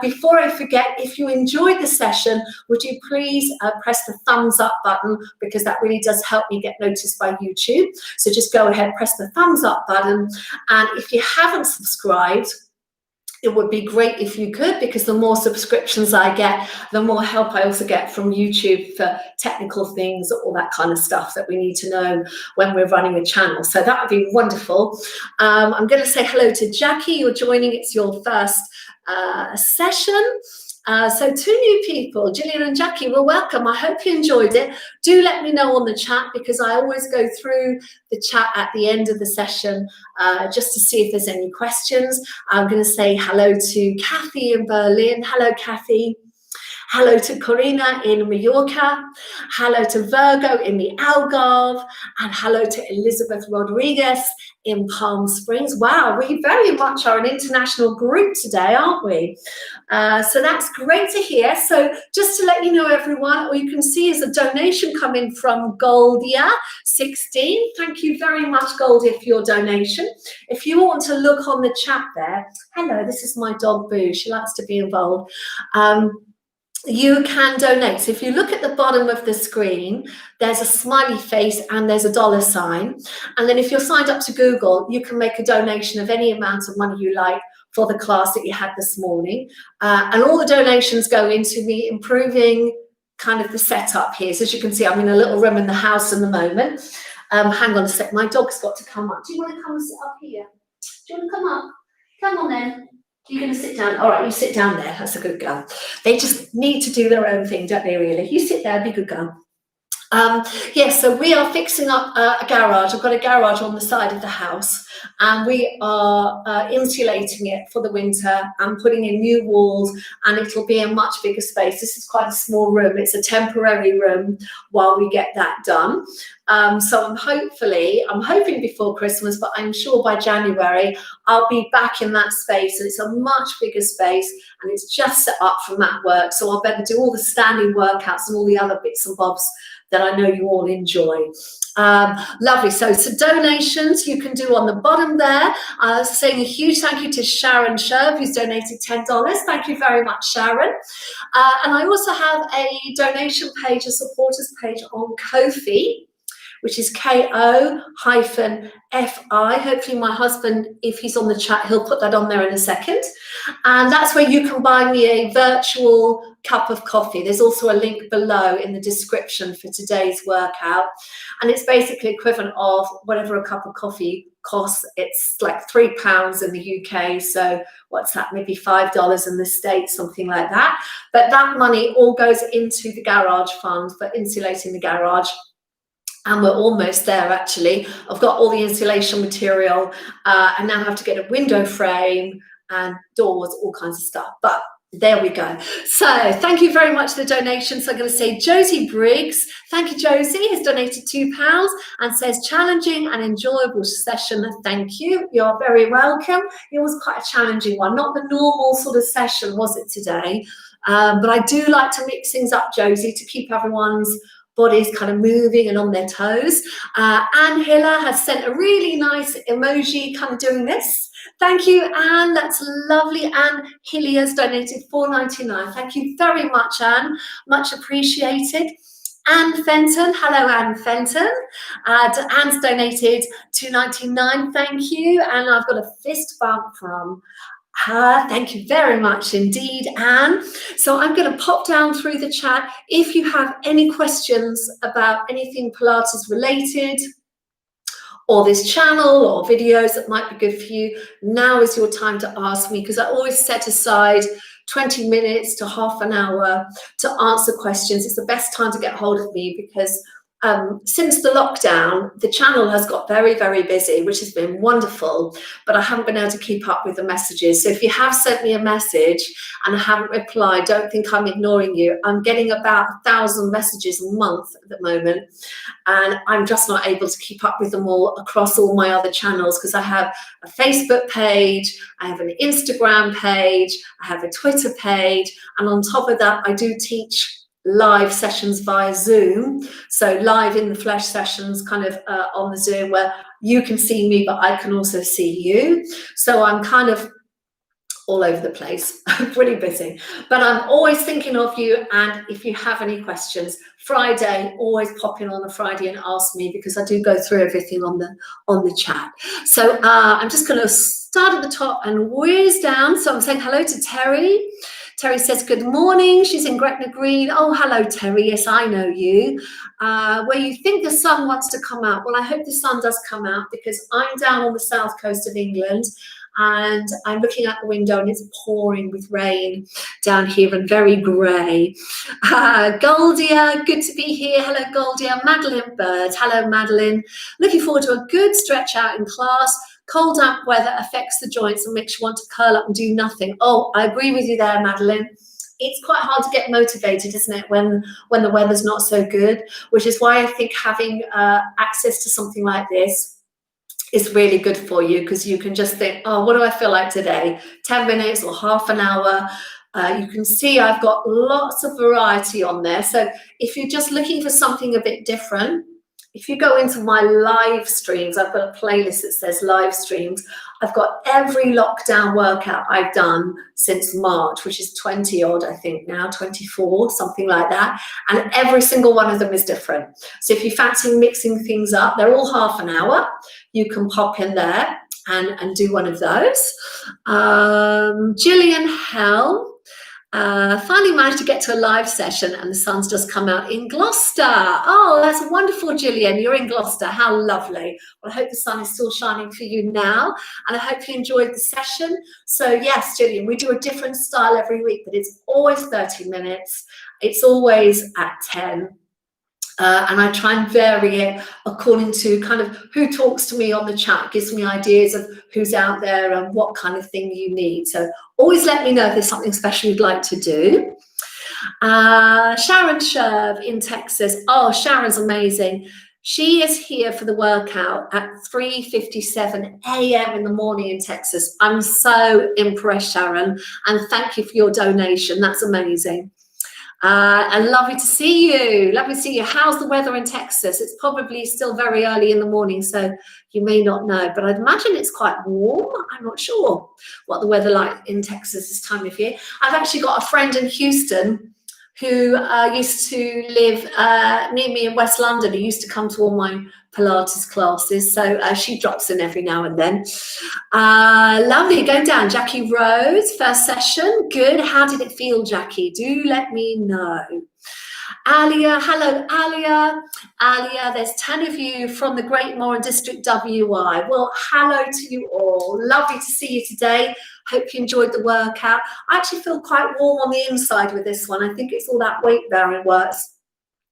Before I forget, if you enjoyed the session, would you please press the thumbs up button, because that really does help me get noticed by YouTube. So just go ahead, press the thumbs up button. And if you haven't subscribed, it would be great if you could, because the more subscriptions I get, the more help I also get from YouTube for technical things, all that kind of stuff that we need to know when we're running a channel. So that would be wonderful. I'm going to say hello to Jackie. You're joining. It's your first session. So 2 new people, Gillian and Jackie, well, welcome. I hope you enjoyed it. Do let me know on the chat, because I always go through the chat at the end of the session just to see if there's any questions. I'm going to say hello to Kathy in Berlin. Hello, Kathy. Hello to Corina in Mallorca. Hello to Virgo in the Algarve. And hello to Elizabeth Rodriguez in Palm Springs. Wow, we very much are an international group today, aren't we? So that's great to hear. So just to let you know, everyone, all you can see is a donation coming from Goldia16. Thank you very much, Goldia, for your donation. If you want to look on the chat there, hello, this is my dog Boo. She likes to be involved. You can donate. So if you look at the bottom of the screen, there's a smiley face and there's a $sign. And then if you're signed up to Google, you can make a donation of any amount of money you like for the class that you had this morning. And all the donations go into me improving kind of the setup here. So as you can see, I'm in a little room in the house at the moment. Hang on a sec, my dog's got to come up. Do you want to come and sit up here? Do you want to come up? Come on then. You're going to sit down. All right, you sit down there. That's a good girl. They just need to do their own thing, don't they, really? You sit there, be a good girl. Yes, so we are fixing up a garage. I've got a garage on the side of the house, and we are insulating it for the winter and putting in new walls, and it'll be a much bigger space. This is quite a small room. It's a temporary room while we get that done. So I'm hoping before Christmas, but I'm sure by January I'll be back in that space, and it's a much bigger space, and it's just set up for mat work. So I'll better do all the standing workouts and all the other bits and bobs that I know you all enjoy. Lovely. So donations you can do on the bottom there. Saying a huge thank you to Sharon Sherb, who's donated $10. Thank you very much, Sharon. And I also have a donation page, a supporters page on Ko-fi, which is ko-fi. Hopefully my husband, if he's on the chat, he'll put that on there in a second. And that's where you can buy me a virtual cup of coffee. There's also a link below in the description for today's workout. And it's basically equivalent of whatever a cup of coffee costs. It's like £3 in the UK. So what's that? Maybe $5 in the States, something like that. But that money all goes into the garage fund for insulating the garage. And we're almost there, actually. I've got all the insulation material. I now have to get a window frame and doors, all kinds of stuff. But There we go. So thank you very much for the donation. So I'm going to say Josie Briggs. Thank you, Josie, has donated £2 and says challenging and enjoyable session. Thank you. You're very welcome. It was quite a challenging one, not the normal sort of session, was it today? But I do like to mix things up, Josie, to keep everyone's bodies kind of moving and on their toes. Anne Hiller has sent a really nice emoji kind of doing this. Thank you, Anne. That's lovely. Anne Hilly has donated £4.99. Thank you very much, Anne. Much appreciated. Anne Fenton. Hello, Anne Fenton. Anne's donated £2.99. Thank you. And I've got a fist bump from her. Thank you very much indeed, Anne. So I'm going to pop down through the chat. If you have any questions about anything Pilates related, or this channel or videos that might be good for you, now is your time to ask me, because I always set aside 20 minutes to half an hour to answer questions. It's the best time to get hold of me, because since the lockdown, the channel has got very, very busy, which has been wonderful, but I haven't been able to keep up with the messages. So if you have sent me a message and I haven't replied, don't think I'm ignoring you. I'm getting about 1,000 messages a month at the moment, and I'm just not able to keep up with them all across all my other channels, because I have a Facebook page, I have an Instagram page, I have a Twitter page, and on top of that, I do teach live sessions via Zoom, so live in the flesh sessions kind of on the Zoom, where you can see me but I can also see you. So I'm kind of all over the place. Pretty busy, but I'm always thinking of you, and if you have any questions, Friday, always pop in on a Friday and ask me, because I do go through everything on the chat. So I'm just going to start at the top and whiz down. So I'm saying hello to Terry. Terry says, good morning. She's in Gretna Green. Oh, hello, Terry. Yes, I know you. Where you think the sun wants to come out. Well, I hope the sun does come out, because I'm down on the south coast of England, and I'm looking out the window and it's pouring with rain down here and very grey. Goldia, good to be here. Hello, Goldia. Madeline Bird. Hello, Madeline. Looking forward to a good stretch out in class. Cold, damp weather affects the joints and makes you want to curl up and do nothing. Oh, I agree with you there, Madeline. It's quite hard to get motivated, isn't it, when the weather's not so good, which is why I think having access to something like this is really good for you, because you can just think, oh, what do I feel like today? 10 minutes or half an hour. You can see I've got lots of variety on there. So if you're just looking for something a bit different, if you go into my live streams, I've got a playlist that says live streams. I've got every lockdown workout I've done since March, which is 20 odd, I think now, 24, something like that. And every single one of them is different. So if you fancy mixing things up, they're all half an hour. You can pop in there and do one of those. Gillian Hell. Finally managed to get to a live session and the sun's just come out in Gloucester. Oh, that's wonderful, Gillian. You're in Gloucester. How lovely. Well, I hope the sun is still shining for you now, and I hope you enjoyed the session. So yes, Gillian, we do a different style every week, but it's always 30 minutes. It's always at 10. And I try and vary it according to kind of who talks to me on the chat, gives me ideas of who's out there and what kind of thing you need. So always let me know if there's something special you'd like to do. Sharon Sherv in Texas. Oh, Sharon's amazing. She is here for the workout at 3:57 a.m. in the morning in Texas. I'm so impressed, Sharon, and thank you for your donation. That's amazing. And lovely to see you. Lovely to see you. How's the weather in Texas? It's probably still very early in the morning, so you may not know, but I'd imagine it's quite warm. I'm not sure what the weather like in Texas this time of year. I've actually got a friend in Houston who used to live near me in West London, who used to come to all my Pilates classes, so she drops in every now and then. Lovely, going down. Jackie Rose, first session, good. How did it feel, Jackie? Do let me know. Alia, hello, Alia. Alia, there's 10 of you from the Great Morgan District WI. Well, hello to you all. Lovely to see you today. Hope you enjoyed the workout. I actually feel quite warm on the inside with this one. I think it's all that weight bearing works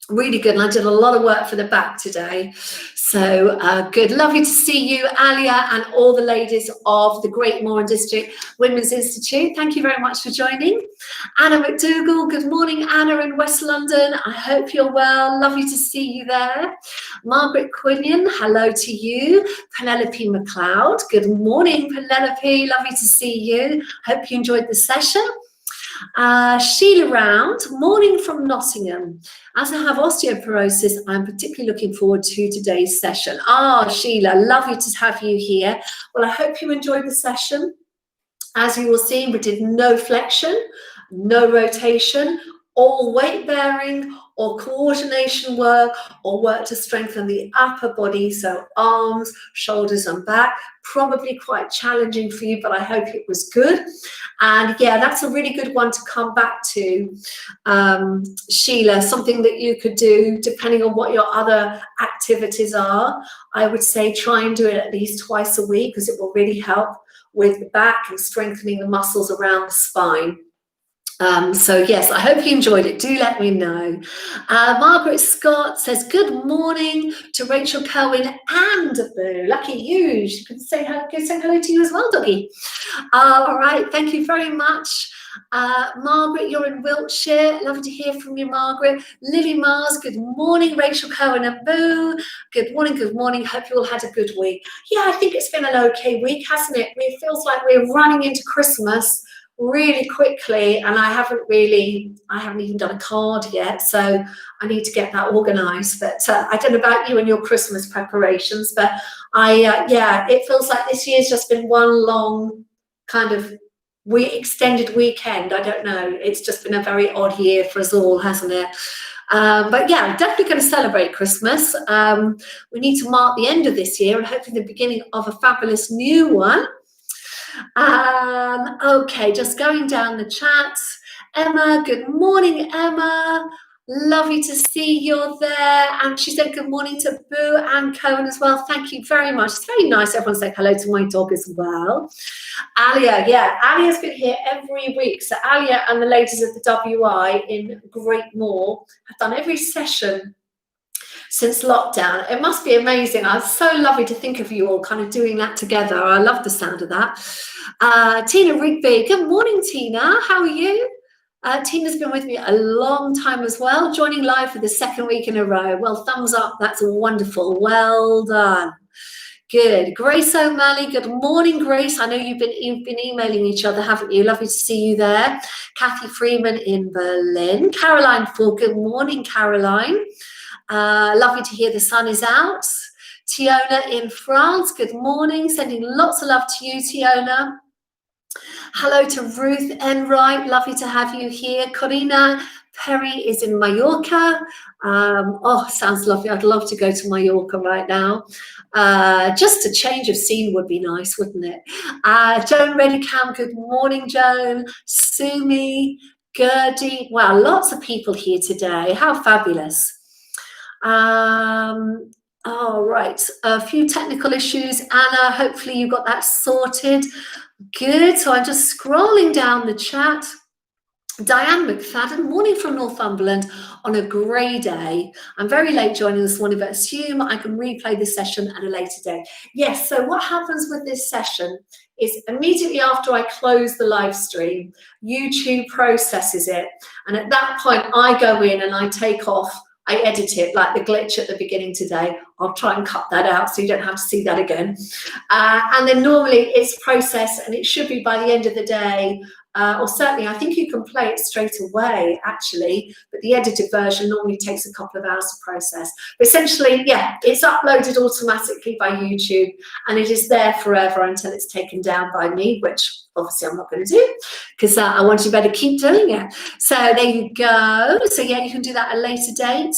Really good, and I did a lot of work for the back today. So good. Lovely to see you, Alia, and all the ladies of the Great Moran District Women's Institute. Thank you very much for joining. Anna McDougall, good morning, Anna in West London. I hope you're well. Lovely to see you there. Margaret Quinion, hello to you. Penelope McLeod, good morning, Penelope. Lovely to see you. Hope you enjoyed the session. Sheila Round, morning from Nottingham. As I have osteoporosis, I'm particularly looking forward to today's session. Sheila, lovely to have you here. Well, I hope you enjoyed the session. As you will see, we did no flexion, no rotation, all weight bearing or coordination work or work to strengthen the upper body, so arms, shoulders and back. Probably quite challenging for you, but I hope it was good. And yeah, that's a really good one to come back to, Sheila, something that you could do depending on what your other activities are. I would say try and do it at least twice a week because it will really help with the back and strengthening the muscles around the spine. So yes, I hope you enjoyed it. Do let me know. Margaret Scott says, good morning to Rachel Cohen and Boo. Lucky you. She could say hello to you as well, doggy. All right, thank you very much. Margaret, you're in Wiltshire. Lovely to hear from you, Margaret. Lily Mars, good morning. Rachel Cohen and Boo. Good morning, good morning. Hope you all had a good week. Yeah, I think it's been an okay week, hasn't it? It feels like we're running into Christmas really quickly, and I haven't even done a card yet, so I need to get that organized. But I don't know about you and your Christmas preparations, but yeah, it feels like this year's just been one long kind of extended weekend. I don't know, it's just been a very odd year for us all, hasn't it? But yeah, I'm definitely going to celebrate Christmas. We need to mark the end of this year and hopefully the beginning of a fabulous new one. Okay, just going down the chats. Emma, good morning, Emma. Lovely to see you're there. And she said good morning to Boo and Cohen as well. Thank you very much. It's very nice everyone saying hello to my dog as well. Alia, yeah, Alia's been here every week. So Alia and the ladies of the WI in Great Moor have done every session since lockdown. It must be amazing. It's so lovely to think of you all kind of doing that together. I love the sound of that. Tina Rigby, good morning, Tina. How are you? Tina's been with me a long time as well, joining live for the second week in a row. Well, thumbs up. That's wonderful. Well done. Good. Grace O'Malley, good morning, Grace. I know you've been emailing each other, haven't you? Lovely to see you there. Kathy Freeman in Berlin. Caroline Full, good morning, Caroline. Lovely to hear the sun is out. Tiona in France, good morning. Sending lots of love to you, Tiona. Hello to Ruth Enright, lovely to have you here. Corina Perry is in Mallorca. Sounds lovely. I'd love to go to Mallorca right now. Just a change of scene would be nice, wouldn't it? Joan Redicam, good morning, Joan. Sumi, Gertie. Wow, lots of people here today. How fabulous. All right, a few technical issues. Anna, hopefully you got that sorted. Good, so I'm just scrolling down the chat. Diane McFadden, morning from Northumberland on a grey day. I'm very late joining this morning, but assume I can replay this session at a later date. Yes, so what happens with this session is immediately after I close the live stream, YouTube processes it. And at that point, I go in and I take off. I edit it like the glitch at the beginning today. I'll try and cut that out so you don't have to see that again. And then normally it's processed and it should be by the end of the day, or certainly I think you can play it straight away actually, but the edited version normally takes a couple of hours to process. But essentially, yeah, it's uploaded automatically by YouTube and it is there forever until it's taken down by me, which obviously I'm not going to do because I want you better keep doing it. So there you go. So yeah, you can do that at a later date.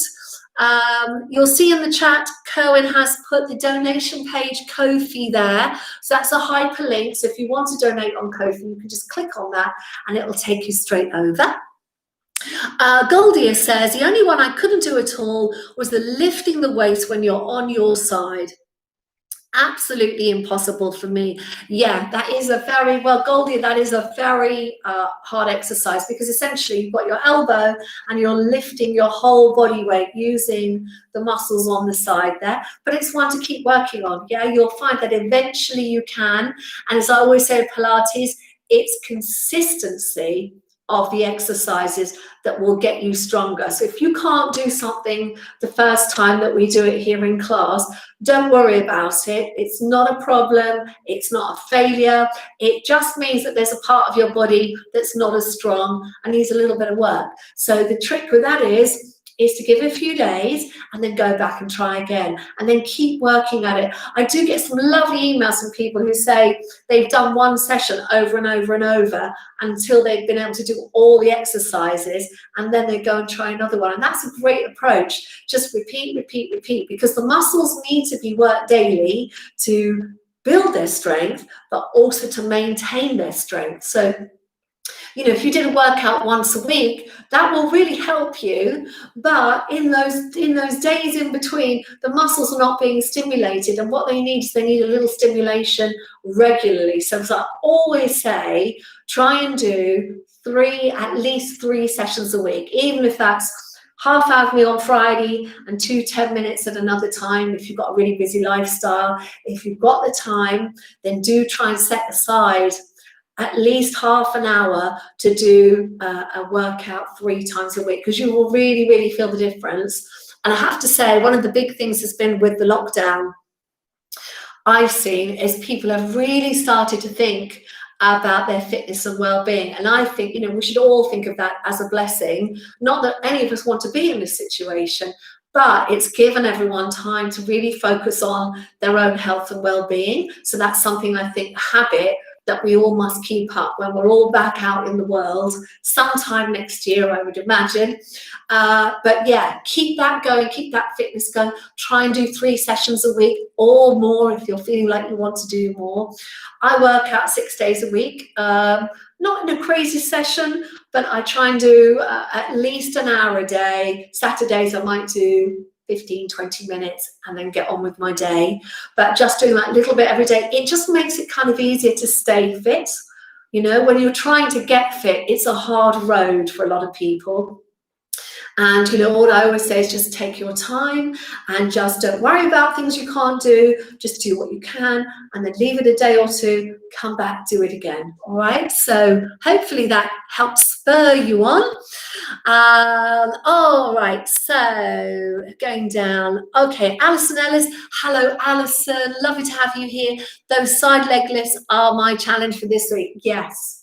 You'll see in the chat, Cohen has put the donation page Ko-fi there. So that's a hyperlink. So if you want to donate on Ko-fi, you can just click on that and it will take you straight over. Goldia says, the only one I couldn't do at all was the lifting the weight when you're on your side. Absolutely impossible for me. Yeah, that is a very, well, Goldie, that is a very hard exercise, because essentially you've got your elbow and you're lifting your whole body weight using the muscles on the side there. But it's one to keep working on. Yeah, you'll find that eventually you can. And as I always say, Pilates, it's consistency of the exercises that will get you stronger. So if you can't do something the first time that we do it here in class, don't worry about it. It's not a problem. It's not a failure. It just means that there's a part of your body that's not as strong and needs a little bit of work. So the trick with that is to give it a few days and then go back and try again, and then keep working at it. I do get some lovely emails from people who say they've done one session over and over and over until they've been able to do all the exercises, and then they go and try another one. And that's a great approach. Just repeat, repeat, repeat, because the muscles need to be worked daily to build their strength, but also to maintain their strength. So, you know, if you did a workout once a week, that will really help you. But in those days in between, the muscles are not being stimulated, and what they need is they need a little stimulation regularly. So as I always say, try and do at least three sessions a week, even if that's half hour with me on Friday and 10 minutes at another time. If you've got a really busy lifestyle, if you've got the time, then do try and set aside at least half an hour to do a workout 3 times a week, because you will really, really feel the difference. And I have to say, one of the big things has been with the lockdown I've seen is people have really started to think about their fitness and well-being. And I think, you know, we should all think of that as a blessing. Not that any of us want to be in this situation, but it's given everyone time to really focus on their own health and well-being. So that's something, I think, a habit that we all must keep up when we're all back out in the world sometime next year, I would imagine. But yeah, keep that going, keep that fitness going. Try and do 3 sessions a week or more if you're feeling like you want to do more. I work out 6 days a week, not in a crazy session, but I try and do at least an hour a day. Saturdays I might do 15-20 minutes and then get on with my day. But just doing that little bit every day, it just makes it kind of easier to stay fit. You know, when you're trying to get fit, it's a hard road for a lot of people. And, you know, what I always say is just take your time and just don't worry about things you can't do. Just do what you can and then leave it a day or two, come back, do it again. All right. So hopefully that helps spur you on. All right. So going down. Okay. Alison Ellis. Hello, Alison. Lovely to have you here. Those side leg lifts are my challenge for this week. Yes.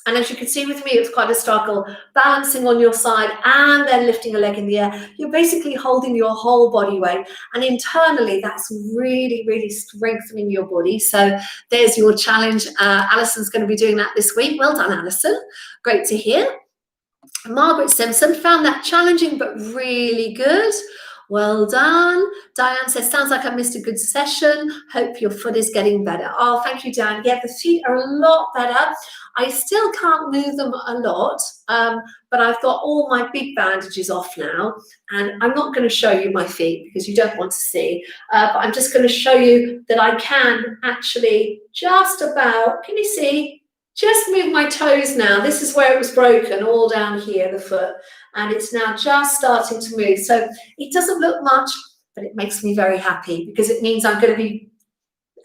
And as you can see with me, it's quite a struggle, balancing on your side and then lifting a leg in the air. You're basically holding your whole body weight. And internally, that's really, really strengthening your body. So there's your challenge. Alison's going to be doing that this week. Well done, Alison. Great to hear. Margaret Simpson found that challenging, but really good. Well done. Diane says, sounds like I missed a good session. Hope your foot is getting better. Oh, thank you, Diane. Yeah, the feet are a lot better. I still can't move them a lot, but I've got all my big bandages off now. And I'm not going to show you my feet because you don't want to see. But I'm just going to show you that I can actually just about, can you see? Just move my toes now. This is where it was broken, all down here, the foot. And it's now just starting to move. So it doesn't look much, but it makes me very happy because it means I'm going to be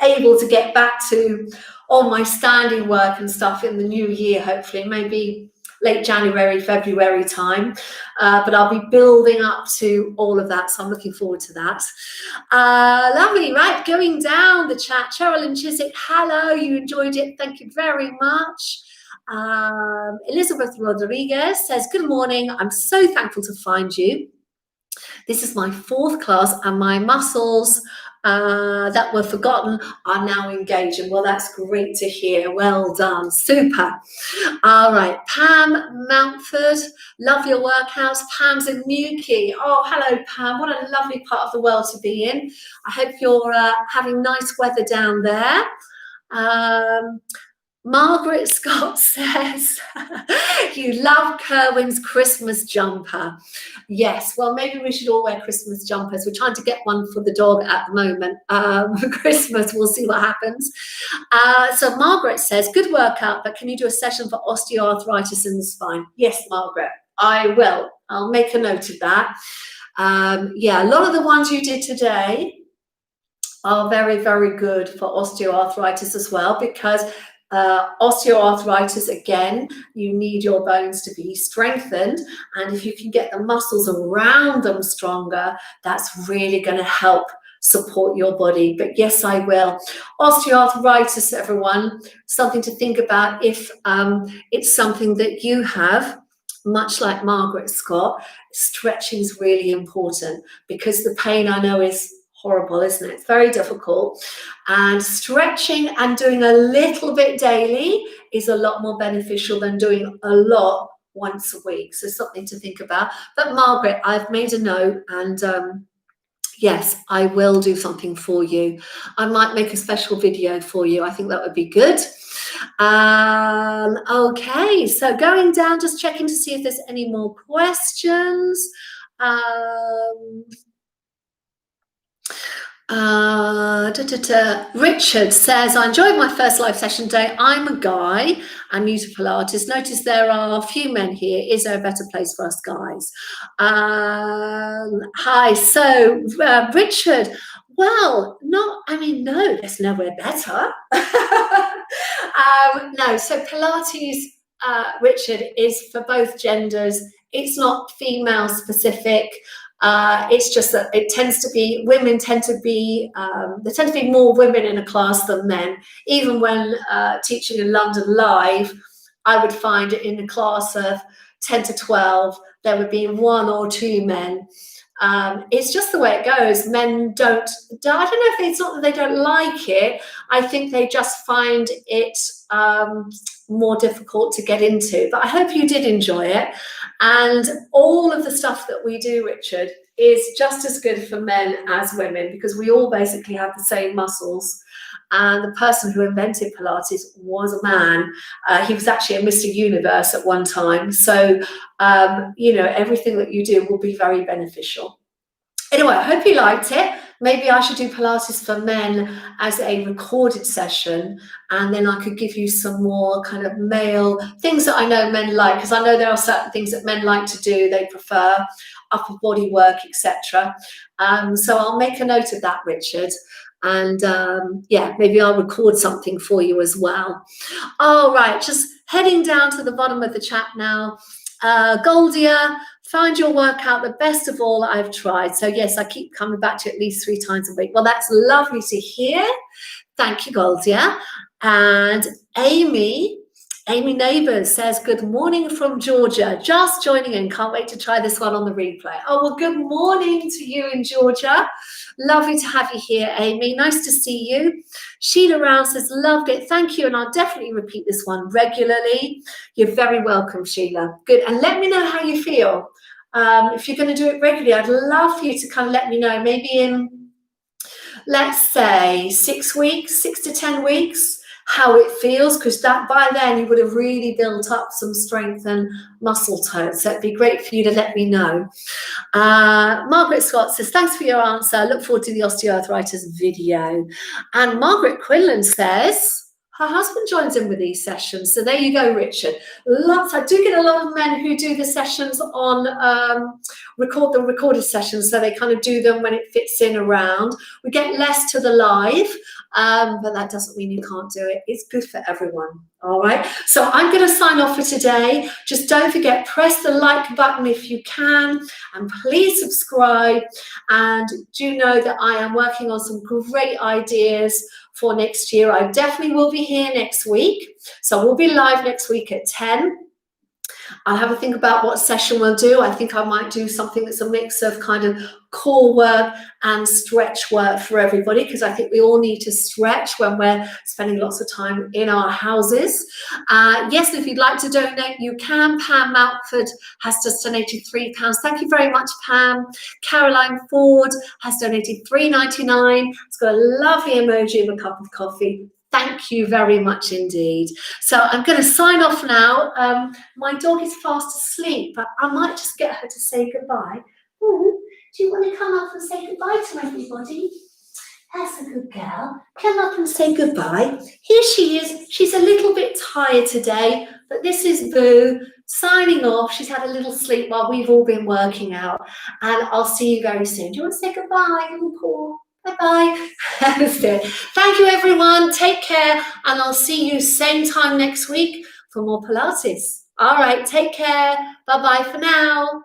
able to get back to all my standing work and stuff in the new year, hopefully, maybe late January, February time. But I'll be building up to all of that. So I'm looking forward to that. Lovely, right? Going down the chat. Cheryl Chiswick, hello, you enjoyed it. Thank you very much. Elizabeth Rodriguez says, good morning. I'm so thankful to find you. This is my 4th class and my muscles that were forgotten are now engaging. Well, that's great to hear. Well done. Super. All right. Pam Mountford, love your workouts. Pam's in Newquay. Oh, hello, Pam. What a lovely part of the world to be in. I hope you're having nice weather down there. Margaret Scott says, you love Kerwin's Christmas jumper. Yes, well, maybe we should all wear Christmas jumpers. We're trying to get one for the dog at the moment. For Christmas, we'll see what happens. So Margaret says, good workout, but can you do a session for osteoarthritis in the spine? Yes, Margaret, I will. I'll make a note of that. Yeah, a lot of the ones you did today are very, very good for osteoarthritis as well, because osteoarthritis, again, you need your bones to be strengthened, and if you can get the muscles around them stronger, that's really going to help support your body. But yes, I will. Osteoarthritis, everyone, something to think about if it's something that you have. Much like Margaret Scott, stretching is really important, because the pain, I know, is horrible, isn't it? It's very difficult, and stretching and doing a little bit daily is a lot more beneficial than doing a lot once a week. So something to think about. But Margaret, I've made a note, and yes, I will do something for you. I might make a special video for you. I think that would be good. Okay, so going down, just checking to see if there's any more questions. Richard says, I enjoyed my first live session today. I'm a guy and new to Pilates. Notice there are a few men here. Is there a better place for us guys? Hi, so Richard, well, no, there's nowhere better. No, so Pilates, Richard, is for both genders. It's not female specific. It's just that it tends to be, women tend to be, there tend to be more women in a class than men. Even when teaching in London Live, I would find in a class of 10 to 12, there would be 1 or 2 men. It's just the way it goes. Men don't, I don't know if it's not that they don't like it. I think they just find it more difficult to get into. But I hope you did enjoy it. And all of the stuff that we do, Richard, is just as good for men as women, because we all basically have the same muscles. And the person who invented Pilates was a man. He was actually a Mr. Universe at one time. So, everything that you do will be very beneficial. Anyway, I hope you liked it. Maybe I should do Pilates for men as a recorded session, and then I could give you some more kind of male things that I know men like, because I know there are certain things that men like to do. They prefer upper body work, etc. So I'll make a note of that, Richard. And maybe I'll record something for you as well. All right, just heading down to the bottom of the chat now. Goldia, find your workout the best of all I've tried. So yes, I keep coming back to at least 3 times a week. Well, that's lovely to hear. Thank you, Goldia. And Amy Neighbours says, good morning from Georgia. Just joining in. Can't wait to try this one on the replay. Oh, well, good morning to you in Georgia. Lovely to have you here, Amy. Nice to see you. Sheila Round says, loved it. Thank you. And I'll definitely repeat this one regularly. You're very welcome, Sheila. Good. And let me know how you feel. If you're going to do it regularly, I'd love for you to kind of let me know. Maybe in, let's say, 6 to 10 weeks, how it feels, because that by then you would have really built up some strength and muscle tone. So it'd be great for you to let me know. Margaret Scott says, thanks for your answer. I look forward to the osteoarthritis video. And Margaret Quinlan says, her husband joins in with these sessions. So there you go, Richard. I do get a lot of men who do the sessions on recorded sessions. So they kind of do them when it fits in around. We get less to the live, but that doesn't mean you can't do it. It's good for everyone. All right. So I'm going to sign off for today. Just don't forget, press the like button if you can, and please subscribe. And do know that I am working on some great ideas for next year. I definitely will be here next week. So we'll be live next week at 10. I'll have a think about what session we'll do. I think I might do something that's a mix of kind of core work and stretch work for everybody, because I think we all need to stretch when we're spending lots of time in our houses. Yes, if you'd like to donate, you can. Pam Mountford has just donated £3. Thank you very much, Pam. Caroline Ford has donated $3.99. It's got a lovely emoji of a cup of coffee. Thank you very much indeed. So I'm going to sign off now. My dog is fast asleep, but I might just get her to say goodbye. Ooh, do you want to come up and say goodbye to everybody? That's a good girl. Come up and say goodbye. Here she is. She's a little bit tired today, but this is Boo signing off. She's had a little sleep while we've all been working out, and I'll see you very soon. Do you want to say goodbye, little Paul? Bye-bye. Thank you, everyone. Take care, and I'll see you same time next week for more Pilates. All right, take care. Bye-bye for now.